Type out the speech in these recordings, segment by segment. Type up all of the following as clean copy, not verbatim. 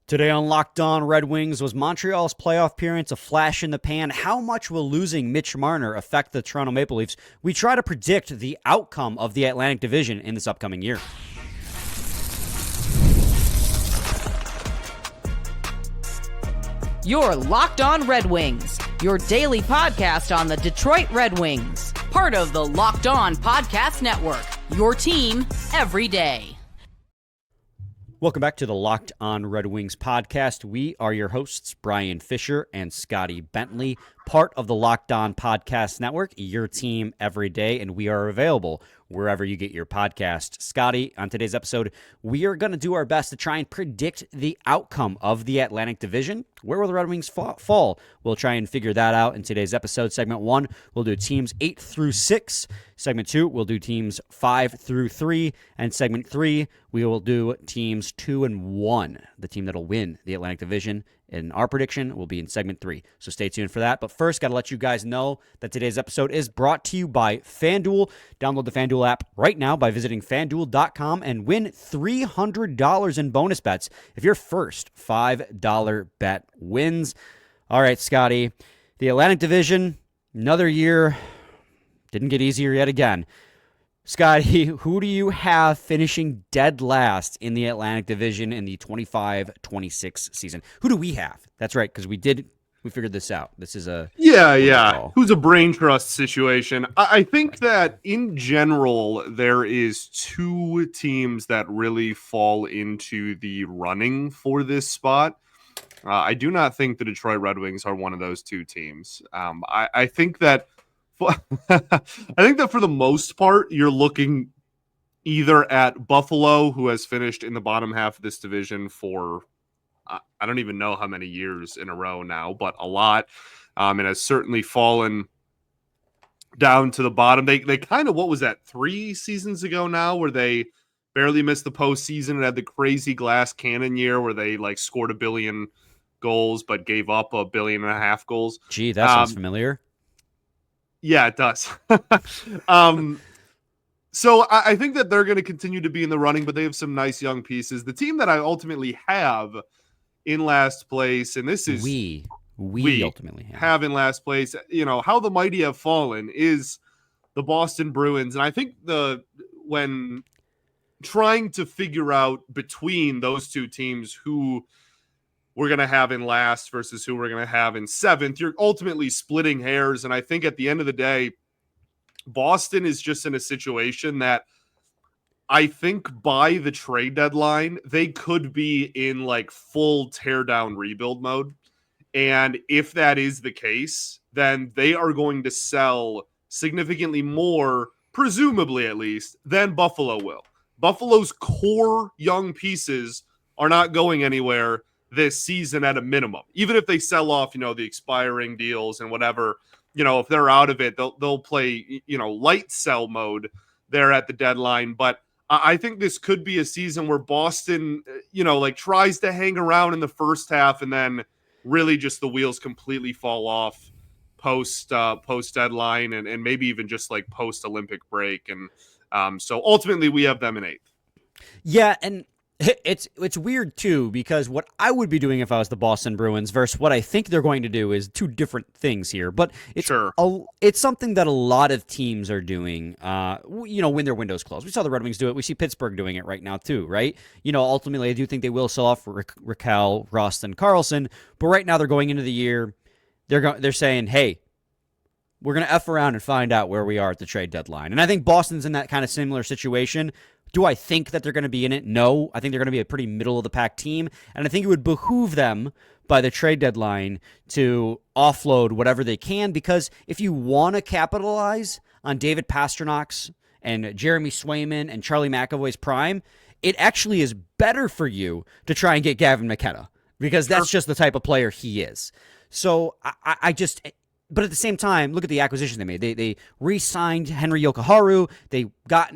Today on Locked On Red Wings, was Montreal's playoff appearance a flash in the pan? How much will losing Mitch Marner affect the Toronto Maple Leafs? We try to predict the outcome of the Atlantic Division in this upcoming year. You're Locked On Red Wings, your daily podcast on the Detroit Red Wings. Part of the Locked On Podcast Network, your team every day. Welcome back to the Locked On Red Wings podcast. We are your hosts, Brian Fisher and Scotty Bentley, part of the Locked On Podcast Network, your team every day, and we are available wherever you get your podcast. Scotty, on today's episode, we are going to do our best to try and predict the outcome of the Atlantic Division. Where will the Red Wings fall? We'll try and figure that out in today's episode. Segment 1, we'll do teams 8 through 6. Segment 2, we'll do teams 5 through 3. And segment 3, we will do teams 2 and 1, the team that'll win the Atlantic Division. And our prediction will be in segment 3. So stay tuned for that. But first, got to let you guys know that today's episode is brought to you by FanDuel. Download the FanDuel app right now by visiting FanDuel.com and win $300 in bonus bets if your first $5 bet wins. All right, Scotty, the Atlantic Division, another year, didn't get easier yet again. Scotty, who do you have finishing dead last in the Atlantic Division in the 25-26 season? Who do we have? That's right, because we figured this out. This is a... Yeah. Who's a brain trust situation. I think that in general, there is two teams that really fall into the running for this spot. I do not think the Detroit Red Wings are one of those two teams. I think that for the most part, you're looking either at Buffalo, who has finished in the bottom half of this division for I don't even know how many years in a row now, but a lot, and has certainly fallen down to the bottom. They kind of, what was that, 3 seasons ago now, where they barely missed the postseason and had the crazy glass cannon year where they scored 1 billion goals but gave up 1.5 billion goals. Gee, that sounds familiar. Yeah, it does. So I think that they're going to continue to be in the running, but they have some nice young pieces. The team that I ultimately have in last place, and this is we ultimately have in last place, how the mighty have fallen, is the Boston Bruins. And I think when trying to figure out between those two teams who we're going to have in last versus who we're going to have in 7th, you're ultimately splitting hairs. And I think at the end of the day, Boston is just in a situation that I think by the trade deadline, they could be in full teardown rebuild mode. And if that is the case, then they are going to sell significantly more, presumably at least, than Buffalo will. Buffalo's core young pieces are not going anywhere this season at a minimum. Even if they sell off, the expiring deals and whatever, if they're out of it, they'll play, light sell mode there at the deadline. But I think this could be a season where Boston, tries to hang around in the first half and then really just the wheels completely fall off post deadline and maybe even just post Olympic break. And so ultimately we have them in 8th. Yeah. And it's weird too, because what I would be doing if I was the Boston Bruins versus what I think they're going to do is two different things here. But it's it's something that a lot of teams are doing. When their windows close, we saw the Red Wings do it. We see Pittsburgh doing it right now too, right? Ultimately, I do think they will sell off Raquel, Rust, and Carlson. But right now, they're going into the year. They're saying, hey, we're going to F around and find out where we are at the trade deadline. And I think Boston's in that kind of similar situation. Do I think that they're going to be in it? No. I think they're going to be a pretty middle-of-the-pack team, and I think it would behoove them by the trade deadline to offload whatever they can, because if you want to capitalize on David Pasternak's and Jeremy Swayman and Charlie McAvoy's prime, it actually is better for you to try and get Gavin McKenna, because that's just the type of player he is. So I just... But at the same time, look at the acquisition they made. They re-signed Henry Yokoharu. They got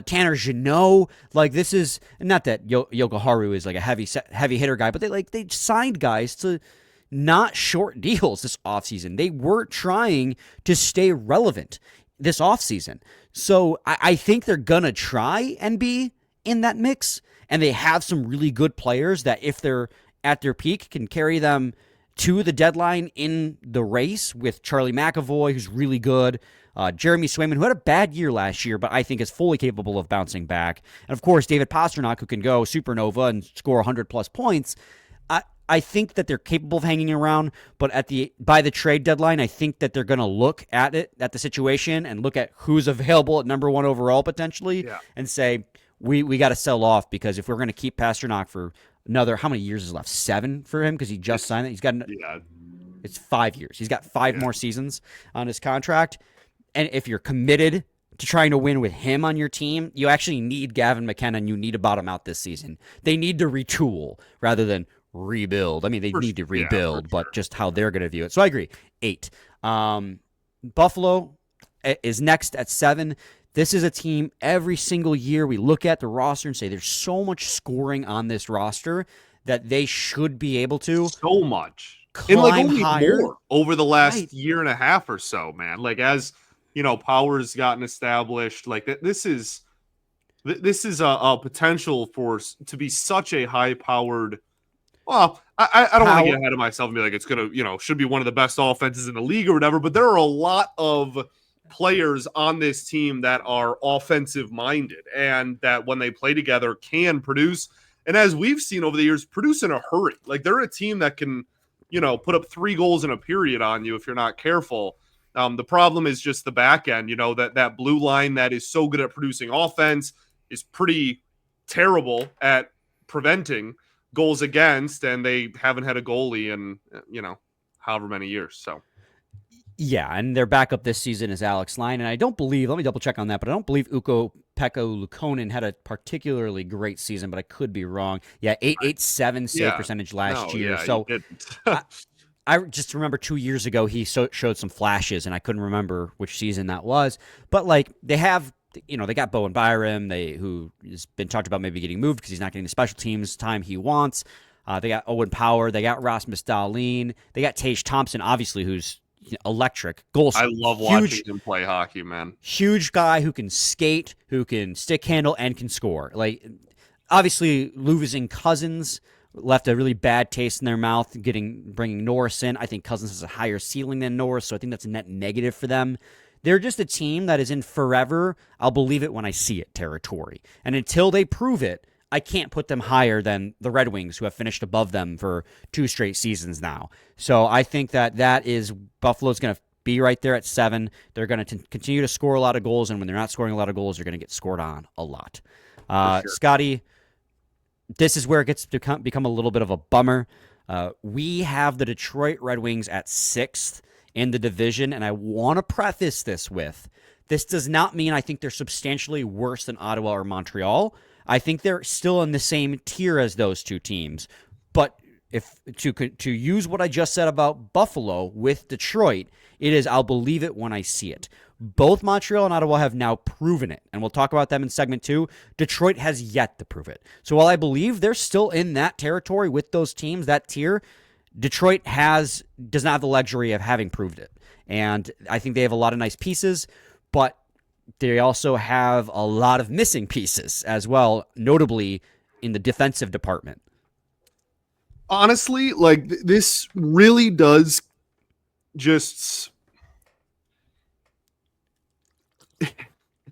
Tanner Jeannot. This is not that Yokoharu is a heavy hitter guy, but they signed guys to not short deals this offseason. They were trying to stay relevant this offseason. So I think they're gonna try and be in that mix, and they have some really good players that if they're at their peak can carry them to the deadline in the race with Charlie McAvoy, who's really good, Jeremy Swayman, who had a bad year last year, but I think is fully capable of bouncing back, and of course David Pastrnak, who can go supernova and score 100-plus points. I think that they're capable of hanging around, but by the trade deadline, I think that they're going to look at the situation, and look at who's available at number 1 overall potentially, and say, we got to sell off, because if we're going to keep Pastrnak for another, how many years is left? 7 for him, because he just signed it. He's got it's 5 years. He's got 5 more seasons on his contract, and if you're committed to trying to win with him on your team, you actually need Gavin McKenna, and you need to bottom out this season. They need to retool rather than rebuild. I mean, they need to rebuild, but just how they're going to view it. So I agree. 8. Buffalo is next at 7. This is a team every single year we look at the roster and say there's so much scoring on this roster that they should be able to so much climb only higher more over the last year and a half or so, man. Like, as Power's gotten established, like this is a potential to be such a high powered. Well, I don't want to get ahead of myself and be like, it's going to, should be one of the best offenses in the league or whatever, but there are a lot of players on this team that are offensive minded, and that when they play together can produce. And as we've seen over the years, produce in a hurry. Like, they're a team that can, put up 3 goals in a period on you if you're not careful. The problem is just the back end, that blue line that is so good at producing offense is pretty terrible at preventing goals against, and they haven't had a goalie in however many years. So yeah, and their backup this season is Alex Line, and I don't believe, let me double check on that, but I don't believe Ukko-Pekka Luukkonen had a particularly great season, but I could be wrong. Yeah, 887 save percentage last year. So I just remember 2 years ago he showed some flashes, and I couldn't remember which season that was. But like, they have, they got Bowen Byram, who has been talked about maybe getting moved because he's not getting the special teams time he wants. They got Owen Power, they got Rasmus Dahlin, they got Tage Thompson, obviously, who's electric goal. I love watching him play hockey, man. Huge guy who can skate, who can stick handle, and can score. Like, obviously, losing Cousins left a really bad taste in their mouth. Bringing Norris in, I think Cousins has a higher ceiling than Norris, so I think that's a net negative for them. They're just a team that is in forever, I'll believe it when I see it territory. And until they prove it, I can't put them higher than the Red Wings, who have finished above them for 2 straight seasons now. So I think that is Buffalo's going to be right there at 7. They're going to continue to score a lot of goals, and when they're not scoring a lot of goals, they're going to get scored on a lot. Sure. Scotty, this is where it gets to become a little bit of a bummer. We have the Detroit Red Wings at 6th in the division, and I want to preface this with, this does not mean I think they're substantially worse than Ottawa or Montreal. I think they're still in the same tier as those two teams. But if to use what I just said about Buffalo with Detroit, it is, I'll believe it when I see it. Both Montreal and Ottawa have now proven it, and we'll talk about them in segment 2. Detroit has yet to prove it. So while I believe they're still in that territory with those teams, that tier, Detroit does not have the luxury of having proved it. And I think they have a lot of nice pieces, but they also have a lot of missing pieces as well, notably in the defensive department. Honestly, like, this really does just...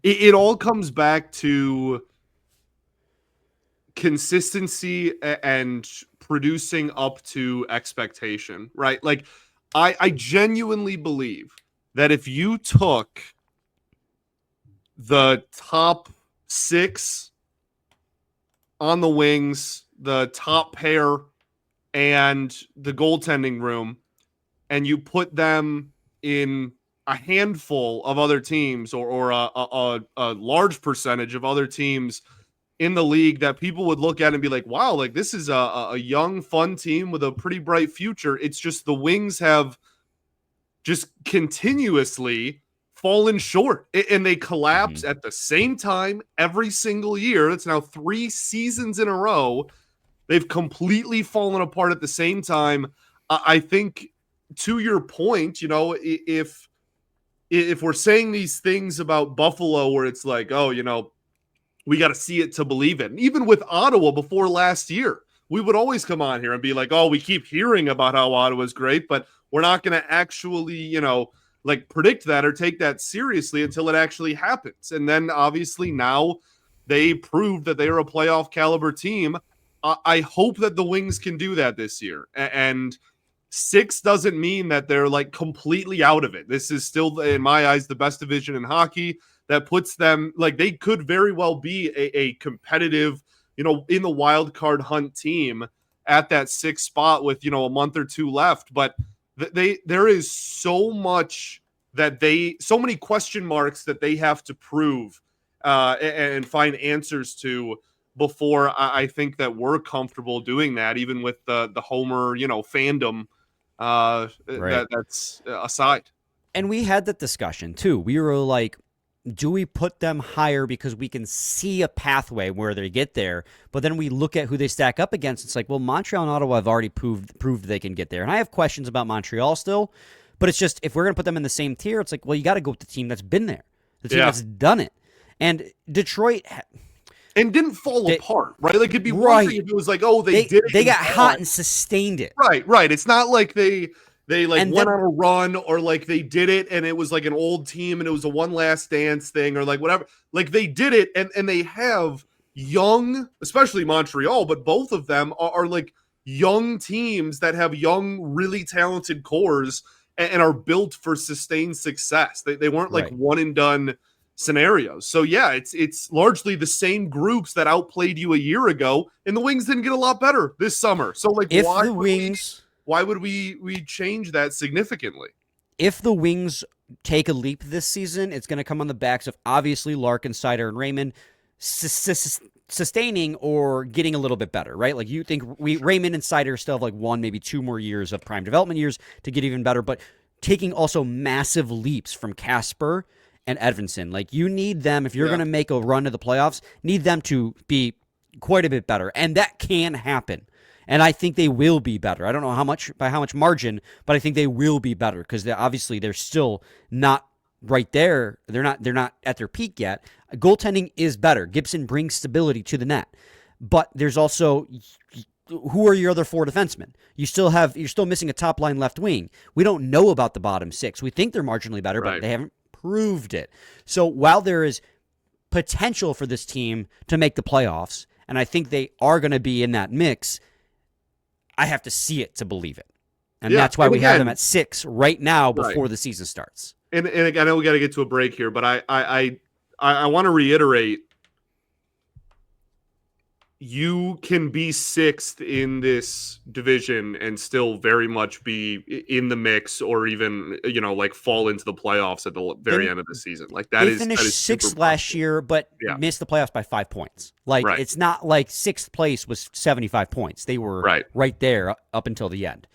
It all comes back to consistency and producing up to expectation, right? Like, I genuinely believe that if you took the top 6 on the wings, the top pair, and the goaltending room, and you put them in a handful of other teams, or a large percentage of other teams in the league, that people would look at and be like, wow, like, this is a young, fun team with a pretty bright future. It's just the Wings have just continuously fallen short, and they collapse at the same time every single year. It's now 3 seasons in a row. They've completely fallen apart at the same time. I think, to your point, if we're saying these things about Buffalo where it's like, oh, we got to see it to believe it. And even with Ottawa before last year, we would always come on here and be like, oh, we keep hearing about how Ottawa's great, but we're not going to actually, like predict that or take that seriously until it actually happens. And then obviously now they proved that they are a playoff caliber team. I hope that the Wings can do that this year. And 6 doesn't mean that they're like completely out of it. This is still, in my eyes, the best division in hockey. That puts them, like, they could very well be a competitive, in the wild card hunt team at that 6th spot with, a month or two left. But there is so many question marks that they have to prove and find answers to before I think that we're comfortable doing that, even with the Homer, fandom that's aside. And we had that discussion too. We were like, do we put them higher because we can see a pathway where they get there? But then we look at who they stack up against. It's like, well, Montreal and Ottawa have already proved they can get there. And I have questions about Montreal still, but it's just, if we're going to put them in the same tier, it's like, well, you got to go with the team that's been there, the team that's done it. And Detroit... And didn't fall apart, right? Like, it'd be one thing if it was like, oh, they did it. They got hot and sustained it. Right. It's not like they went on a run, or like they did it and it was like an old team and it was a one last dance thing, or like whatever. Like, they did it and they have young, especially Montreal, but both of them are like young teams that have young, really talented cores and are built for sustained success. They weren't like one and done scenarios. So yeah, it's largely the same groups that outplayed you a year ago, and the Wings didn't get a lot better this summer. So like, why would we change that significantly? If the Wings take a leap this season, it's going to come on the backs of obviously Larkin, Seider, and Raymond sustaining or getting a little bit better, right? Like, you think Raymond and Seider still have like 1, maybe 2 more years of prime development years to get even better, but taking also massive leaps from Kasper and Edvinsson. Like, you need them, if you're going to make a run to the playoffs, need them to be quite a bit better, and that can happen. And I think they will be better. I don't know by how much margin, but I think they will be better because they're still not right there. They're not at their peak yet. Goaltending is better. Gibson brings stability to the net. But there's also, who are your other 4 defensemen? You're still missing a top line left wing. We don't know about the bottom 6. We think they're marginally better, but they haven't proved it. So while there is potential for this team to make the playoffs, and I think they are going to be in that mix, I have to see it to believe it. And that's why we have them at 6 right now before the season starts. And I know we got to get to a break here, but I want to reiterate, you can be 6th in this division and still very much be in the mix, or even, like, fall into the playoffs at the very end of the season. Like, they finished 6th last year, but missed the playoffs by 5 points. Like, it's not like 6th place was 75 points. They were right there up until the end.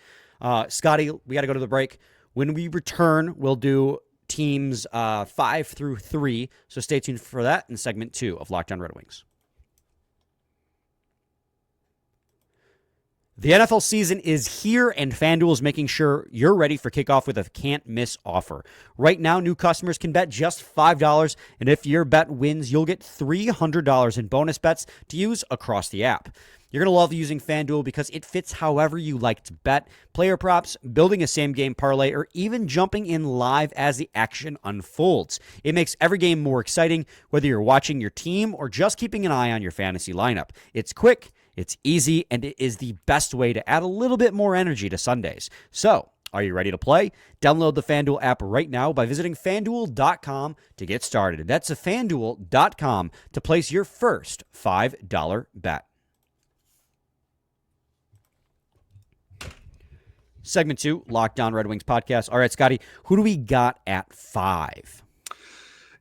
Scotty, we got to go to the break. When we return, we'll do teams 5 through 3. So stay tuned for that in segment 2 of Locked On Red Wings. The NFL season is here, and FanDuel is making sure you're ready for kickoff with a can't-miss offer. Right now, new customers can bet just $5, and if your bet wins, you'll get $300 in bonus bets to use across the app. You're going to love using FanDuel because it fits however you like to bet. Player props, building a same-game parlay, or even jumping in live as the action unfolds. It makes every game more exciting, whether you're watching your team or just keeping an eye on your fantasy lineup. It's quick, it's easy, and it is the best way to add a little bit more energy to Sundays. So, are you ready to play? Download the FanDuel app right now by visiting FanDuel.com to get started. That's FanDuel.com to place your first $5 bet. Segment 2, Locked On Red Wings podcast. All right, Scotty, who do we got at 5?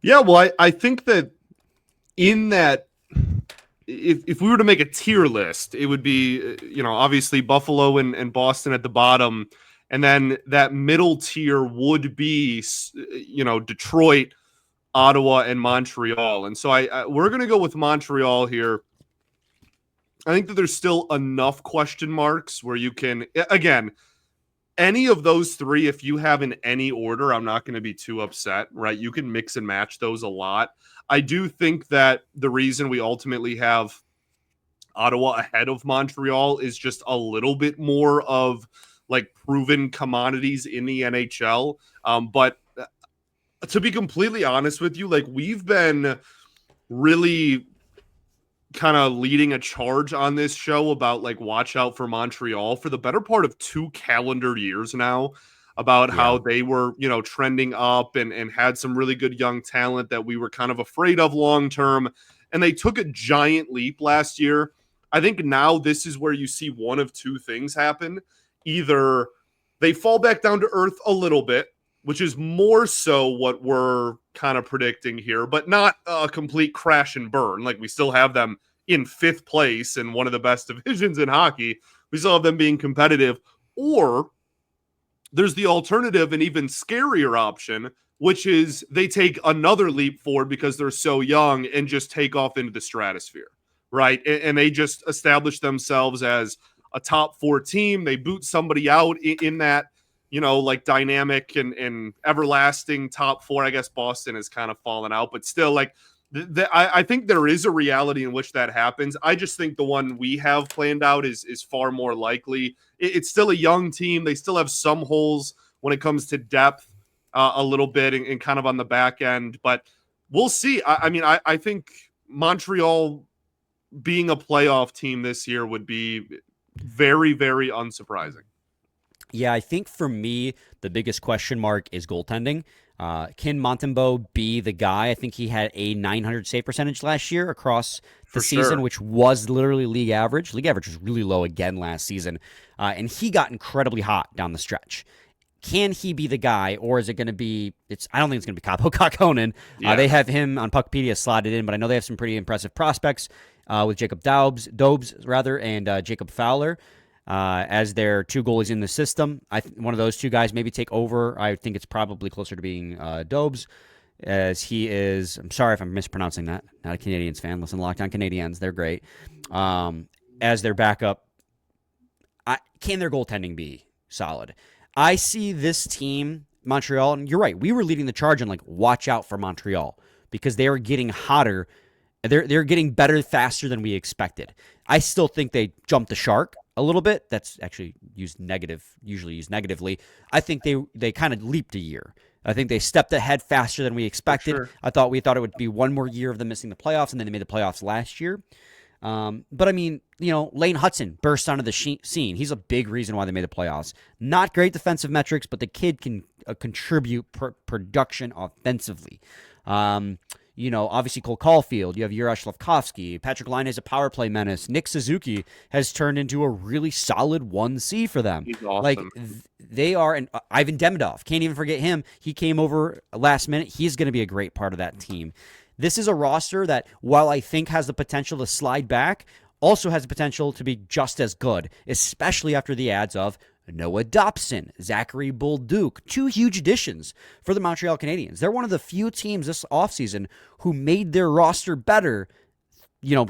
Yeah, well, I think that in that, if we were to make a tier list, it would be, obviously Buffalo and Boston at the bottom. And then that middle tier would be, Detroit, Ottawa, and Montreal. And so we're going to go with Montreal here. I think that there's still enough question marks where you can, again, any of those 3, if you have in any order, I'm not going to be too upset, right? You can mix and match those a lot. I do think that the reason we ultimately have Ottawa ahead of Montreal is just a little bit more of like proven commodities in the NHL. But to be completely honest with you, like we've been really kind of leading a charge on this show about like watch out for Montreal for the better part of 2 calendar years now, about how they were, trending up and had some really good young talent that we were kind of afraid of long term. And they took a giant leap last year. I think now this is where you see one of two things happen. Either they fall back down to earth a little bit, which is more so what we're kind of predicting here, but not a complete crash and burn. Like we still have them in 5th place in one of the best divisions in hockey. We still have them being competitive. Or there's the alternative and even scarier option, which is they take another leap forward because they're so young and just take off into the stratosphere, right? And they just establish themselves as a top 4 team. They boot somebody out in that, like dynamic and everlasting top 4. I guess Boston has kind of fallen out, but still, like, I think there is a reality in which that happens. I just think the one we have planned out is far more likely. It's still a young team. They still have some holes when it comes to depth a little bit and kind of on the back end, but we'll see. I think Montreal being a playoff team this year would be very, very unsurprising. Yeah, I think for me, the biggest question mark is goaltending. Can Montembeault be the guy? I think he had a 900 save percentage last year across the season, which was literally league average. League average was really low again last season, and he got incredibly hot down the stretch. Can he be the guy, or is it going to be? I don't think it's going to be Kaapo Kakkonen. They have him on Puckpedia slotted in, but I know they have some pretty impressive prospects with Jacob Dobes, and Jacob Fowler. As their 2 goalies in the system. One of those 2 guys maybe take over. I think it's probably closer to being Dobes, as he is. I'm sorry if I'm mispronouncing that. Not a Canadiens fan. Listen, Locked On Canadiens. They're great. As their backup, can their goaltending be solid? I see this team, Montreal, and you're right. We were leading the charge on like watch out for Montreal because they are getting hotter. They're getting better faster than we expected. I still think they jumped the shark a little bit. That's actually usually used negatively. I think they kind of leaped a year. I think they stepped ahead faster than we expected. Sure. We thought it would be one more year of them missing the playoffs, and then they made the playoffs last year. But I mean, Lane Hudson burst onto the scene. He's a big reason why they made the playoffs. Not great defensive metrics, but the kid can contribute production offensively. Obviously Cole Caulfield, you have Juraj Slafkovsky, Patrick Laine is a power play menace. Nick Suzuki has turned into a really solid 1C for them. He's awesome. Like they are, and Ivan Demidov, can't even forget him. He came over last minute. He's going to be a great part of that team. This is a roster that, while I think has the potential to slide back, also has the potential to be just as good, especially after the adds of Noah Dobson, Zachary Bolduc, 2 huge additions for the Montreal Canadiens. They're one of the few teams this offseason who made their roster better,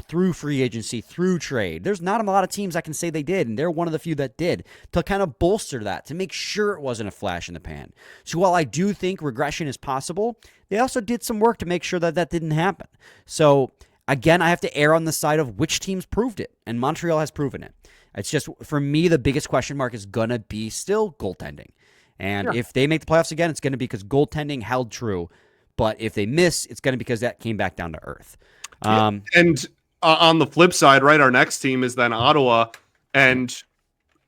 through free agency, through trade. There's not a lot of teams that can say they did, and they're one of the few that did, to kind of bolster that, to make sure it wasn't a flash in the pan. So while I do think regression is possible, they also did some work to make sure that didn't happen. So again, I have to err on the side of which teams proved it, and Montreal has proven it. It's just, for me, the biggest question mark is going to be still goaltending. And if they make the playoffs again, it's going to be because goaltending held true. But if they miss, it's going to be because that came back down to earth. And on the flip side, right, our next team is then Ottawa. And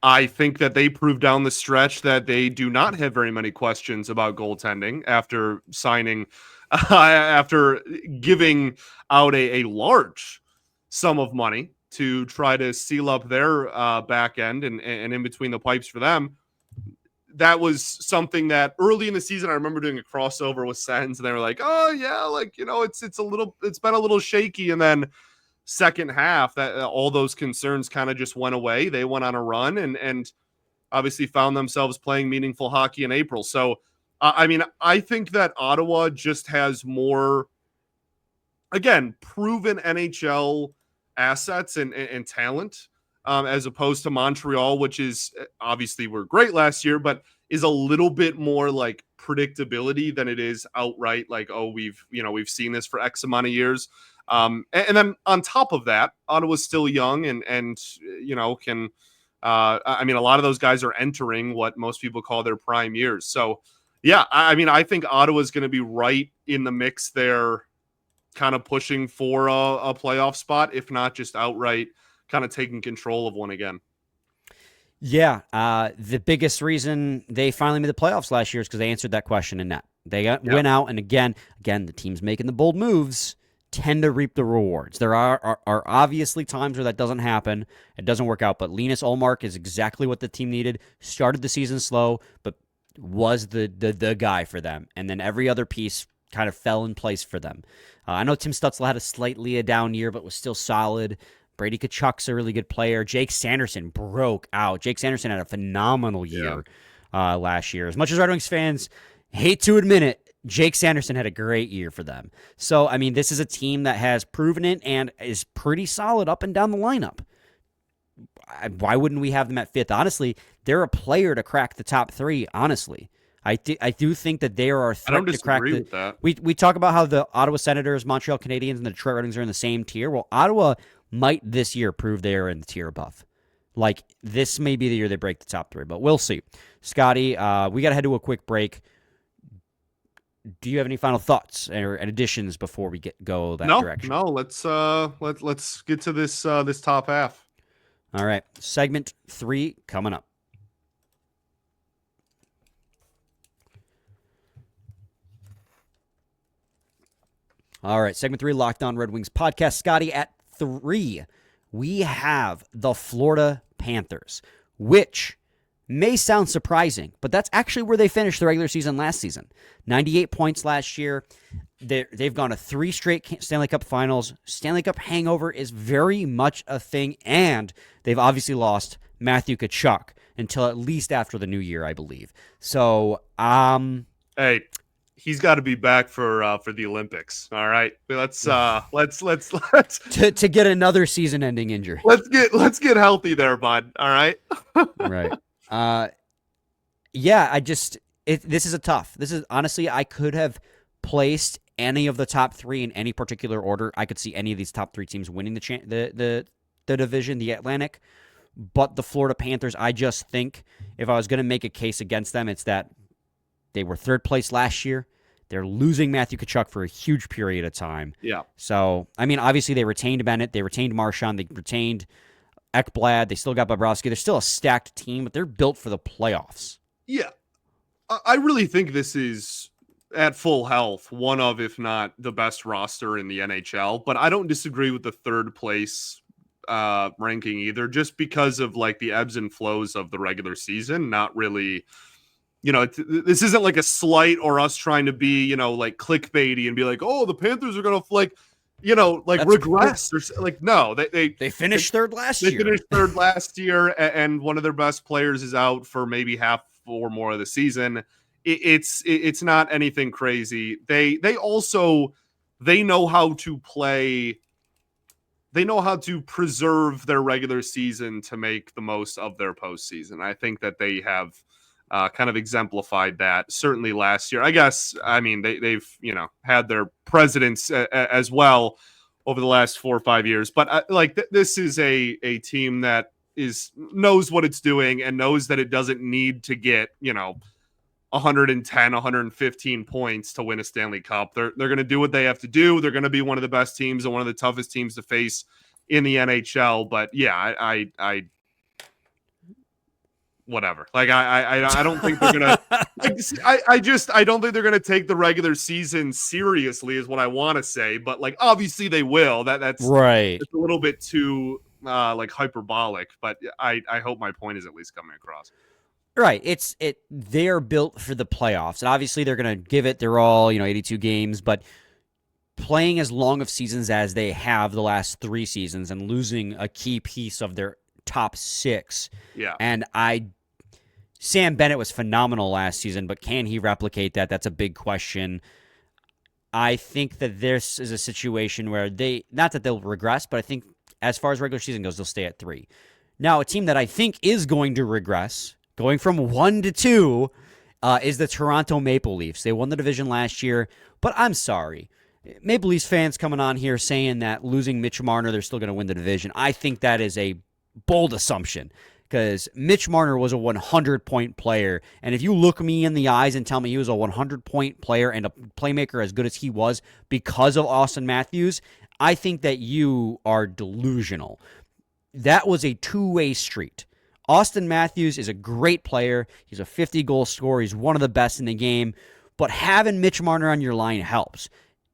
I think that they proved down the stretch that they do not have very many questions about goaltending after signing, after giving out a large sum of money to try to seal up their back end and in between the pipes for them. That was something that early in the season, I remember doing a crossover with Sens, and they were like, oh yeah, like, it's been a little shaky. And then second half, that all those concerns kind of just went away. They went on a run and obviously found themselves playing meaningful hockey in April. So, I think that Ottawa just has more, again, proven NHL assets and talent, as opposed to Montreal, which is obviously were great last year, but is a little bit more like predictability than it is outright like, oh, we've seen this for X amount of years. And then on top of that, Ottawa's still young and can. I mean, a lot of those guys are entering what most people call their prime years. So, yeah, I mean, I think Ottawa's going to be right in the mix there, kind of pushing for a playoff spot, if not just outright kind of taking control of one again. Yeah, the biggest reason they finally made the playoffs last year is because they answered that question in net. They went out, and again, the teams making the bold moves tend to reap the rewards. There are obviously times where that doesn't happen. It doesn't work out, but Linus Ullmark is exactly what the team needed. Started the season slow, but was the guy for them. And then every other piece kind of fell in place for them. I know Tim Stützle had a slightly down year, but was still solid. Brady Tkachuk's a really good player. Jake Sanderson broke out. Jake Sanderson had a phenomenal year last year. As much as Red Wings fans hate to admit it, Jake Sanderson had a great year for them. So, I mean, this is a team that has proven it and is pretty solid up and down the lineup. Why wouldn't we have them at fifth? Honestly, they're a player to crack the top three, honestly. I do think that they are a threat to crack with that. We talk about how the Ottawa Senators, Montreal Canadiens, and the Detroit Red Wings are in the same tier. Well, Ottawa might this year prove they are in the tier above. Like, this may be the year they break the top three, but we'll see. Scotty, we got to head to a quick break. Do you have any final thoughts or additions before we go that direction? No. Let's get to this top half. All right, segment 3 coming up. All right, segment 3, Locked On Red Wings podcast. Scotty, at 3, we have the Florida Panthers, which may sound surprising, but that's actually where they finished the regular season last season. 98 points last year. They've gone to 3 straight Stanley Cup finals. Stanley Cup hangover is very much a thing, and they've obviously lost Matthew Tkachuk until at least after the new year, I believe. So, hey, he's got to be back for the Olympics. All right, let's to get another season-ending injury. Let's get healthy there, bud. All right, right. Yeah, this is a tough. This is honestly, I could have placed any of the top 3 in any particular order. I could see any of these top 3 teams winning the division, the Atlantic. But the Florida Panthers, I just think if I was going to make a case against them, it's that they were 3rd place last year. They're losing Matthew Tkachuk for a huge period of time. Yeah. So, I mean, obviously they retained Bennett, they retained Marchand, they retained Ekblad, they still got Bobrovsky. They're still a stacked team, but they're built for the playoffs. Yeah. I really think this is, at full health, one of, if not the best roster in the NHL. But I don't disagree with the 3rd place ranking either, just because of like the ebbs and flows of the regular season. Not really, this isn't like a slight or us trying to be, like clickbaity and be like, oh, the Panthers are going to regress. No, they finished 3rd last year. They finished 3rd last year, and one of their best players is out for maybe half or more of the season. It's not anything crazy. They know how to play. They know how to preserve their regular season to make the most of their postseason. I think that they have kind of exemplified that. Certainly last year, I guess. I mean, they've had their presidents as well over the last 4 or 5 years. But this is a team that knows what it's doing and knows that it doesn't need to get 110, 115 points to win a Stanley Cup. They're going to do what they have to do. They're going to be one of the best teams and one of the toughest teams to face in the NHL. But yeah, I whatever. Like I don't think they're gonna. I don't think they're gonna take the regular season seriously, is what I want to say. But like, obviously they will. That's right. It's a little bit too hyperbolic, but I hope my point is at least coming across. Right. They're built for the playoffs. And obviously they're going to give it their all, 82 games, but playing as long of seasons as they have the last 3 seasons and losing a key piece of their top 6. Yeah. And Sam Bennett was phenomenal last season, but can he replicate that? That's a big question. I think that this is a situation where not that they'll regress, but I think as far as regular season goes, they'll stay at 3. Now, a team that I think is going to regress, going from 1 to 2, is the Toronto Maple Leafs. They won the division last year, but I'm sorry. Maple Leafs fans coming on here saying that losing Mitch Marner, they're still going to win the division. I think that is a bold assumption because Mitch Marner was a 100-point player. And if you look me in the eyes and tell me he was a 100-point player and a playmaker as good as he was because of Austin Matthews, I think that you are delusional. That was a two-way street. Austin Matthews is a great player. He's a 50-goal scorer. He's one of the best in the game. But having Mitch Marner on your line helps.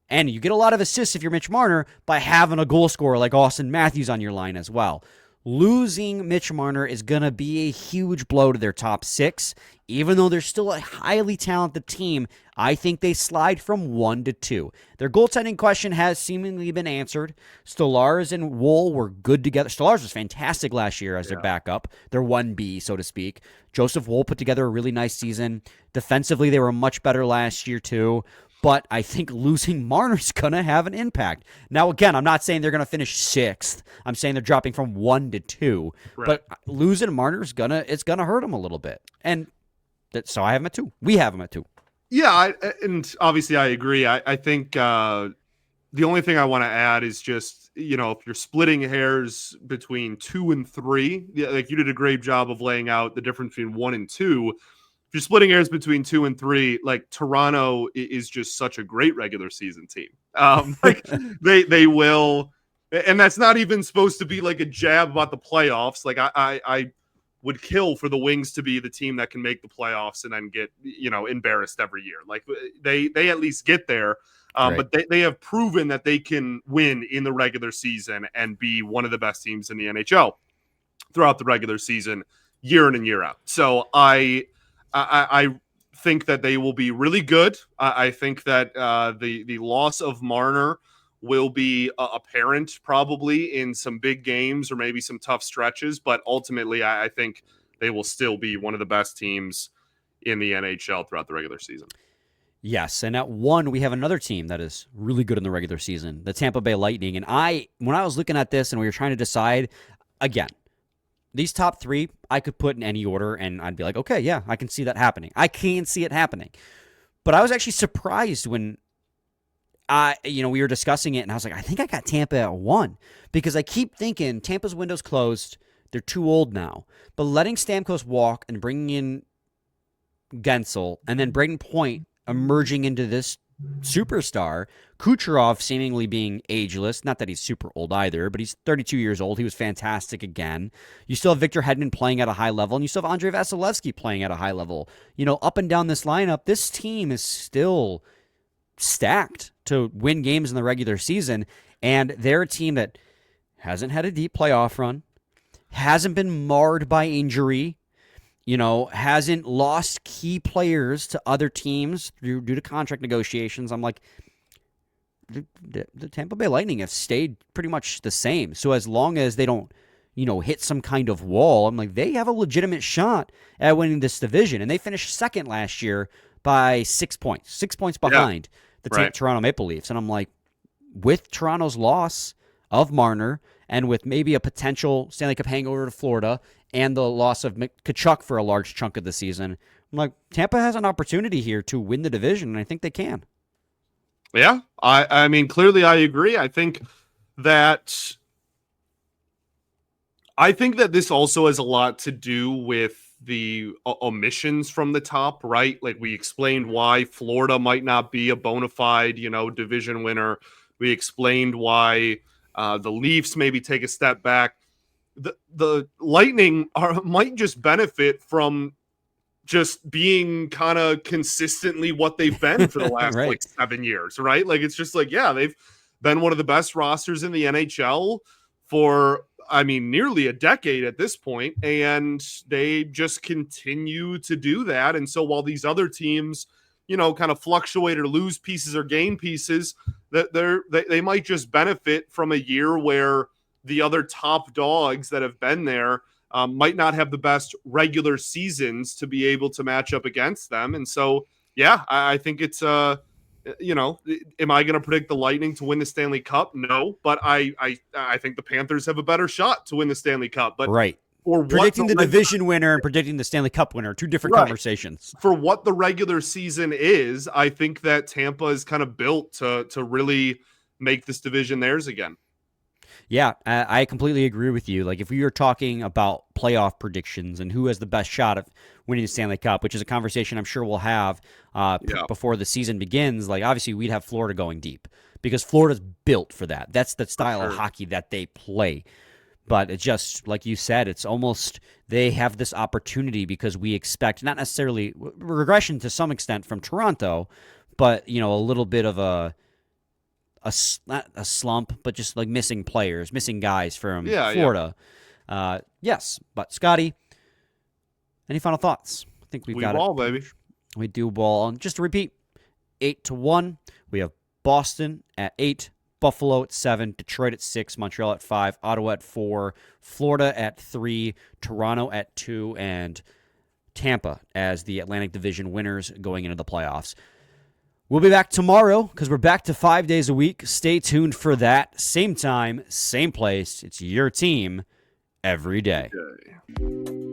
And you get a lot of assists if you're Mitch Marner by having a goal scorer like Austin Matthews on your line as well. Losing Mitch Marner is going to be a huge blow to their top six. Even though they're still a highly talented team, I think they slide from 1 to 2. Their goaltending question has seemingly been answered. Stolarz and Woll were good together. Stolarz was fantastic last year as their backup, their 1B, so to speak. Joseph Woll put together a really nice season. Defensively, they were much better last year, too. But I think losing Marner's going to have an impact. Now, again, I'm not saying they're going to finish 6th. I'm saying they're dropping from 1 to 2. Right. But losing Marner's it's gonna hurt them a little bit. And so I have them at 2. We have them at 2. Yeah, and obviously I agree. I think the only thing I want to add is just, if you're splitting hairs between 2 and 3, like you did a great job of laying out the difference between 1 and 2. If you're splitting hairs between 2 and 3, like Toronto is just such a great regular season team. Like they will, and that's not even supposed to be like a jab about the playoffs. Like I would kill for the Wings to be the team that can make the playoffs and then get, embarrassed every year. Like they at least get there. But they have proven that they can win in the regular season and be one of the best teams in the NHL throughout the regular season, year in and year out. So I think that they will be really good. I think that the loss of Marner will be apparent probably in some big games or maybe some tough stretches, but ultimately I think they will still be one of the best teams in the NHL throughout the regular season. Yes, and at 1, we have another team that is really good in the regular season, the Tampa Bay Lightning. And when I was looking at this and we were trying to decide, again, these top 3, I could put in any order, and I'd be like, okay, yeah, I can see that happening. I can see it happening. But I was actually surprised when we were discussing it, and I was like, I think I got Tampa at 1 because I keep thinking Tampa's window's closed. They're too old now. But letting Stamkos walk and bringing in Gensel and then Braden Point emerging into this superstar, Kucherov seemingly being ageless. Not that he's super old either, but he's 32 years old. He was fantastic again. You still have Victor Hedman playing at a high level, and you still have Andrei Vasilevsky playing at a high level. Up and down this lineup, this team is still stacked to win games in the regular season, and they're a team that hasn't had a deep playoff run, hasn't been marred by injury, hasn't lost key players to other teams due to contract negotiations. I'm like, the Tampa Bay Lightning have stayed pretty much the same. So as long as they don't, hit some kind of wall, I'm like, they have a legitimate shot at winning this division. And they finished 2nd last year by 6 points, 6 points behind the Toronto Maple Leafs. And I'm like, with Toronto's loss of Marner and with maybe a potential Stanley Cup hangover to Florida and the loss of Tkachuk for a large chunk of the season, I'm like, Tampa has an opportunity here to win the division, and I think they can. Yeah, I mean, clearly I agree. I think that this also has a lot to do with the omissions from the top, right? Like we explained why Florida might not be a bona fide, division winner. We explained why the Leafs maybe take a step back. The Lightning might just benefit from just being kind of consistently what they've been for the last like 7 years, right? Like it's just like, yeah, they've been one of the best rosters in the NHL for, nearly a decade at this point, and they just continue to do that. And so while these other teams, kind of fluctuate or lose pieces or gain pieces, that they might just benefit from a year where the other top dogs that have been there might not have the best regular seasons to be able to match up against them. And so, yeah, I think it's, am I going to predict the Lightning to win the Stanley Cup? No, but I think the Panthers have a better shot to win the Stanley Cup. But predicting the division winner and predicting the Stanley Cup winner, two different conversations. For what the regular season is, I think that Tampa is kind of built to really make this division theirs again. Yeah, I completely agree with you. Like, if we were talking about playoff predictions and who has the best shot of winning the Stanley Cup, which is a conversation I'm sure we'll have before the season begins, like, obviously we'd have Florida going deep because Florida's built for that. That's the style of hockey that they play. But it's just, like you said, it's almost they have this opportunity because we expect not necessarily regression to some extent from Toronto, but, a little bit of not a slump, but just like missing players, missing guys from Florida. Yeah. Yes, but Scotty, any final thoughts? I think we got ball, it. Baby. We do ball. And just to repeat, 8-1. We have Boston at 8, Buffalo at 7, Detroit at 6, Montreal at 5, Ottawa at 4, Florida at 3, Toronto at 2, and Tampa as the Atlantic Division winners going into the playoffs. We'll be back tomorrow because we're back to 5 days a week. Stay tuned for that. Same time, same place. It's your team every day. Okay.